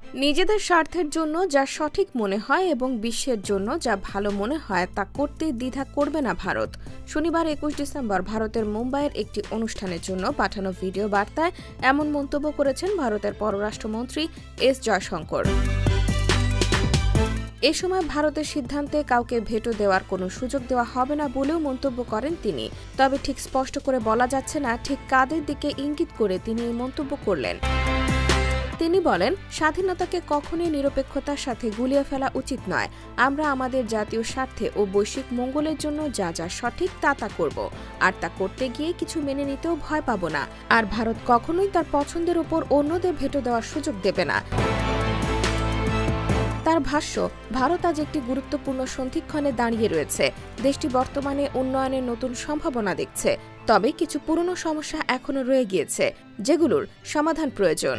নিজেদের স্বার্থের জন্য যা সঠিক মনে হয় এবং বিশ্বের জন্য যা ভালো মনে হয় তা করতে দ্বিধা করবে না ভারত। শনিবার ২১ ডিসেম্বর ভারতের মুম্বাইয়ের একটি অনুষ্ঠানের জন্য পাঠানো ভিডিও বার্তায় এমন মন্তব্য করেছেন ভারতের পররাষ্ট্রমন্ত্রী এস জয়শঙ্কর। এ সময় ভারতের সিদ্ধান্তে কাউকে ভেটো দেওয়ার কোনো সুযোগ দেওয়া হবে না বলেও মন্তব্য করেন তিনি। তবে ঠিক স্পষ্ট করে বলা যাচ্ছে না ঠিক কাদের দিকে ইঙ্গিত করে তিনি এই মন্তব্য করলেন। তিনি বলেন, স্বাধীনতাকে কখনোই নিরপেক্ষতার সাথে গুলিয়ে ফেলা উচিত নয়। আমরা আমাদের জাতীয় স্বার্থে ও বৈশ্বিক মঙ্গলের জন্য যা যা সঠিক তা করব, আর তা করতে গিয়ে কিছু মেনে নিতেও ভয় পাব না। আর ভারত কখনোই তার পছন্দের উপর অন্যদের ভেটো দেওয়ার সুযোগ দেবে না। তার ভাষ্য, ভারত আজ একটি গুরুত্বপূর্ণ সন্ধিক্ষণে দাঁড়িয়ে রয়েছে। দেশটি বর্তমানে উন্নয়নের নতুন সম্ভাবনা দেখছে, তবে কিছু পুরনো সমস্যা এখনো রয়ে গিয়েছে, যেগুলোর সমাধান প্রয়োজন।